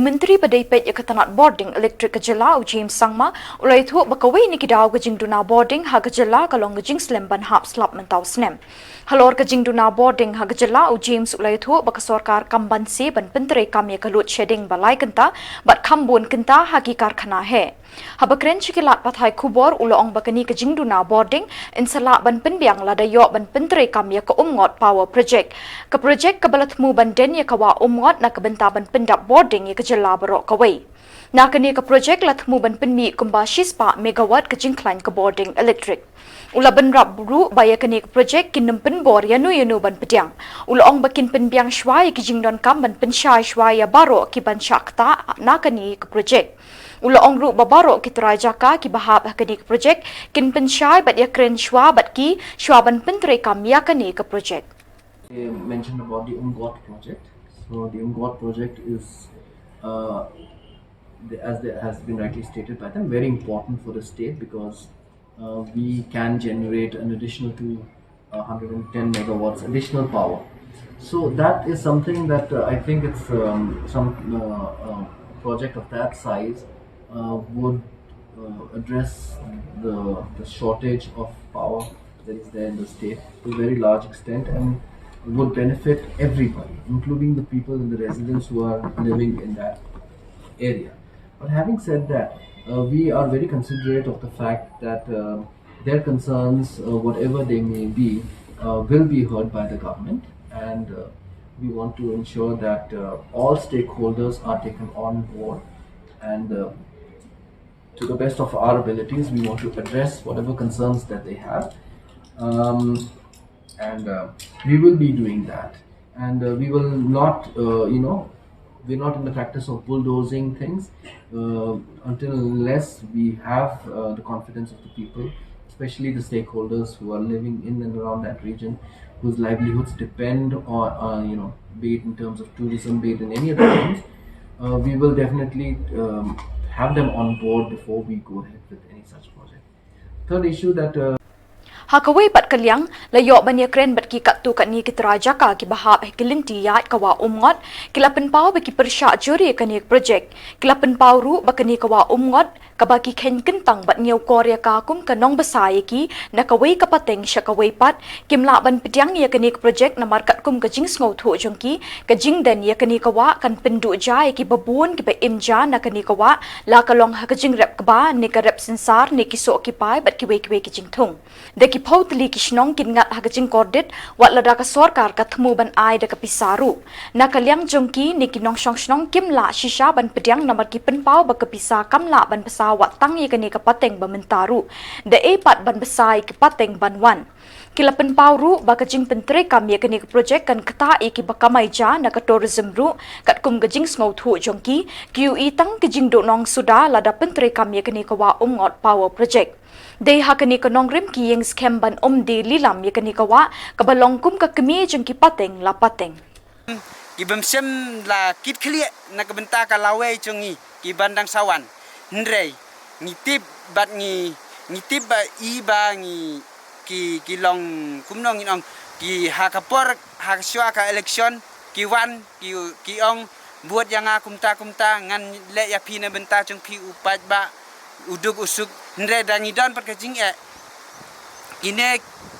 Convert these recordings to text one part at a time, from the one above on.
Menteri Padai Pet Yakatanat Boarding Electric Kajala James Sangma ulai thu bakawai ni kidaw gajing duna boarding ha Kajala kalong gajing slemban hap slap mentau snem. Halor gajing duna boarding ha Kajala James ulai thu bakasorkar kamban se ban pentre kamya kalut shedding balai kenta bat kambun kenta haki karkhana hai. Habakren chikilat pathai kubor uloong bakani gajing duna boarding insala ban penbiang ladayo ban pentre kamya ka umngot power project. Ka project kabalat mu ban den ya kawa umngot na kabenta ban pendap boarding ya Kajala barok kawai. Nakani ka project latmu ban penmi kumba shispa megawatt ka jingklan ka boarding electric. Ula ban rap buru baya kani ka project kinam pen bor yanu ban pediang. Ula ong bakin penbiang shwai ki jingdon kam ban pensyai shwai ya baro ki ban syakta nakani ka project. Ula ong ru babaro ki trajaka ki bahab kani ka project kin pensyai bat ya kren shwa bat ki shwa ban pentre kam ya kani ka project. They mentioned about the UMGOT project. So the UMGOT project is, as has been rightly stated by them, very important for the state because we can generate an additional 210 megawatts additional power. So that is something that I think it's some project of that size would address the shortage of power that is there in the state to a very large extent and would benefit everybody, including the people and the residents who are living in that area. But having said that, we are very considerate of the fact that their concerns, whatever they may be, will be heard by the government, and we want to ensure that all stakeholders are taken on board, and to the best of our abilities, we want to address whatever concerns that they have. And we will be doing that, and we will not, we're not in the practice of bulldozing things unless we have the confidence of the people, especially the stakeholders who are living in and around that region, whose livelihoods depend on, be it in terms of tourism, be it in any other things. We will definitely have them on board before we go ahead with any such project. Third issue that Hakawai pat kalyang layo banya kren bat ki katu kat ni kiteraja ka ki bahab kilinti ya kawa umngot kilapen pau baki persya juri kani project kilapen pau ru bakani kawa umngot kabaki ken kentang bat nyau korea ka kum kanong besai ki nakawai kapateng syakawai pat kimla ban pediang ya kani project na markat kum kajing sngo thu jongki kajing den ya kani kawa kan pendu jai ki babun ki ba imja na kani kawa la kalong ha kajing rep kaba ni ka rep sensar ni ki so ki pai bat ki we ki jing thung ki pautli kishnong kin ngat hagajing kordit wat lada ka sorkar ka thmu ban ai da ka pisaru na kalyang jongki ni kinong shnong kimla shisha ban pediang namar ki penpau ba ka pisa kamla ban pesa wat tang ye kani ka pateng ba mentaru da e pat ban besai ki pateng ban wan kila penpau ru ba ka jing pentre kam ye kani ka project kan kata e ki ba kamai ja na ka tourism ru kat kum ga jing sngo thu jongki QE tang ki jing do nong suda lada pentre kam ye kani ka wa umngot power project Day hakani ka nongrim ki yang scam ban de lilam yakani ka wa kabalong kum ka kemi jeng ki pateng la pateng. Ki bemsem la kit klia na kabenta ka lawe chungi ki bandang sawan. Ndrei ngitip bat ngitip ba iba ki long kumnong inong ki hakapor hakswa ka election ki wan ki ong buat yang kumta ngan le ya pina benta chung pi upat ba uduk usuk ndre dangi don pat kajing ine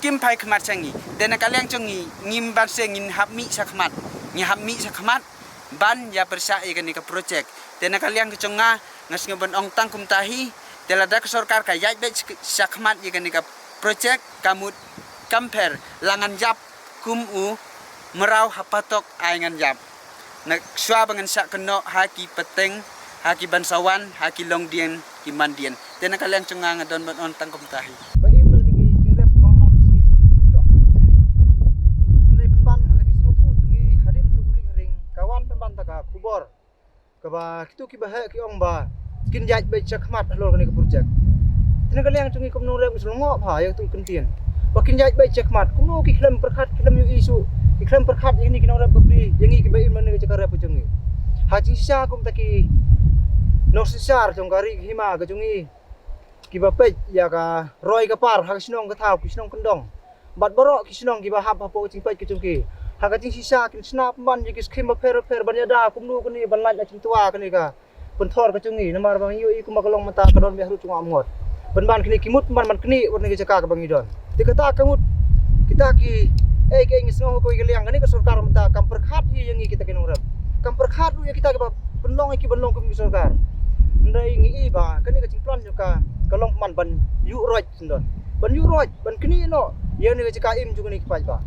kim pai khmat changi dena kalyang chungi ngim ban se ngin hapmi sakmat ban ya persa e ka project dena kalyang chunga ngas ngaban ong tang kum tahi dela dak sarkar ka yai be sakmat ye ka project kamut compare langan jap kum u merau hapatok aingan jap nak swa bangan sak keno haki peteng haki bansawan haki longdien ki mandian tena kalian cungang don on tangkum tahi bagi benar tinggi jirap komal meski kilo nilai penban lagi semut cungi hadin tu guling ring kawan penban taka kubor kaba kitu ki bahaya ki ong ba kin jaj be chakmat lor kani ke project tena kalian cungi kumno rem selongo pha ya tu kentien bakin jaj be chakmat kumno ki klem perkhat klem yu isu ki klem perkhat ini ki nora beli yangi ki be man ke cakara pucungi haji sya kum taki Nosisar jongkari hima kajungi kibapet ya ka roy ka par hak sinong ka thau ki sinong kendong bat borok ki sinong ki ba hap hapo cingpet ki cungki hak jing sisa kin snap ban ji kis khim pher ban ya da kum nu kani ban laj jing tua kani ka pun thor ka chungi namar bang yu iku makalong mata ka don behru chung amngot ban kini kimut ban kini wan ngi jaka ka bang idon tikata kamut kita ki ke ngis ngo ko igeliang kani ka sarkar mata kam perkhat hi yang kita kin urap kam perkhat lu ya kita ka benlong ki benlong kum sarkar ndai ngi ba kani ka jing plan ka kalong man ban yu roj sindon ban yu roj ban kini no yang ni jaka im chung ni ki ba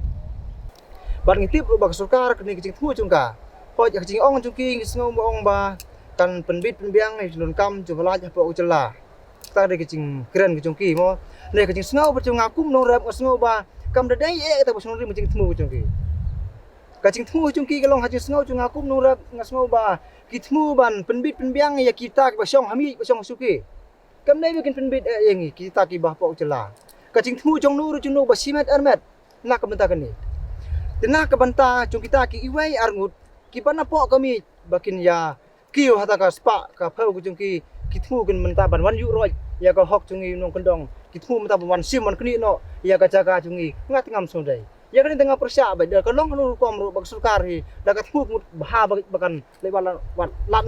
ban ngi tip ba sarkar kani ka jing thu chung ka po ja jing ong chung ki ngis ngo ong ba kan penbit penbiang ni lun kam ju bala ja po uchala ta de kicing keren kicing ki mo ne kicing snau ba chung akum no rap snau ba kam de dai e ta bo snau ri mo jing thmu chung ki kicing thmu chung ki kalong ha jing snau chung akum no rap snau ba ki thmu ban penbit penbiang ya kita ba song hami ba song suki kam nei bikin penbit e yang kita ki ba po uchala kicing thmu chung nu ru chung no ba simet armet na ka banta kan ni tenah ka banta chung kita ki iwai arngut ki bana po kami bakin ya kiu hata ka spa ka phau ku chung ki thmu kan menta ban wan yu roi ya ka hok chung nong kendong ki thmu menta ban sim man kni no ya ka jaga chung ngat ngam so dai ya kan tengah persya ba da ka long nu kom ru bak sarkar hi da ka thmu mut bha bakan le ban lat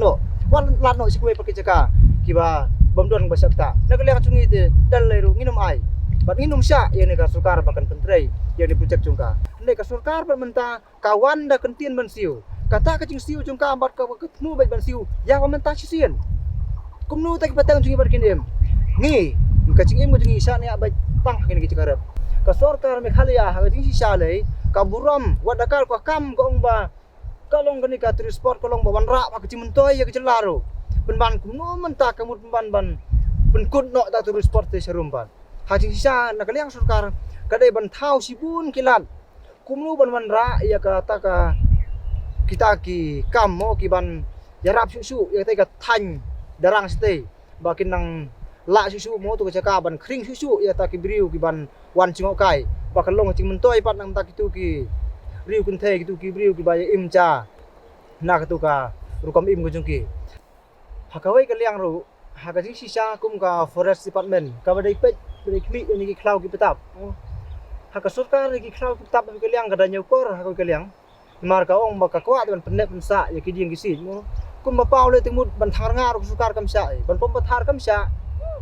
no sikwe pakai jaga ki ba bom don ba sakta na ka le chung te dal le ru nginum ai bat nginum sya ya ne ka sarkar bakan pentrei ya ni projek chung ka ne ka sarkar ban menta kawan da kentien ban siu kata kacing siu chung ka ambat ka ketemu baik ban siu ya komentar sisian kumnu tak patang chung ibar kinim ngi kacing im chung isa ne baik tang kini kicarap ka sarkar Meghalaya ha kacing sisa lei ka buram wadakal ka kam ka ong ba kalong kani ka transport kalong ba wanra pa kacing mentoy ya kecelaro penban kumnu menta kamu ban penkut no ta transport te serumban hajing sisa na kaliang sarkar kadai ban thau sibun kilat kumnu ban wanra ya ka ta ka kita ki kam mo ki ban jarap susu ya tai ka than darang stay bakin nang la susu mo tu ka jaka ban kring susu ya ta ki briu ki ban wan cingok kai bakal long cing mentoy pat nang ta kitu ki riu kun the kitu ki briu ki ba im cha na ka tu ka rukam im ko jung ki hakawai ka liang ru haka jing sisa kum ka forest department ka ba dai pet dai kmi ni ki khlau ki petap haka sarkar ki khlau ki petap ka liang ka da nyokor haka ka liang mar ka ong baka kwa ban penet pensa ya ki ding ki sin mo kum ba paw le timut ban thar nga ru sukar kam sa ban pom pathar kam sa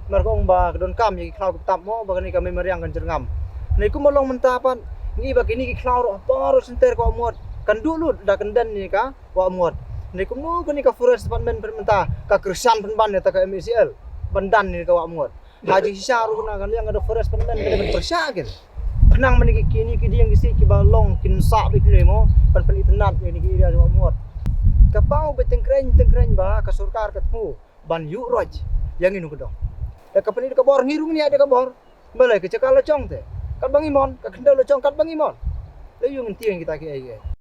mar ka ong ba don kam ya ki khlau tap mo ba ni ka me mariang kan jerngam nei kum long menta pan ngi ba ki ni ki khlau ro pa ro senter ko mot kan dulut da kan dan ni ka wa mot nei kum no ni ka forest department menta ka kersan ban ya ta ka MCL ban dan ni ka wa mot haji sisa ru na kan yang ada forest department kan persya kan kenang meniki kini ki diang gisi ki balong kin sa bi kini mo pan panitenat ni ki area jawa muat kapau betengkreng ba ka sarkar ketemu ban yu roj yang inu kedong ya ka pani ka bor ngirung ni ada ka bor balai ke cakal locong te kat bangimon ka kendal locong kat bangimon le yu ngenti kita ki ai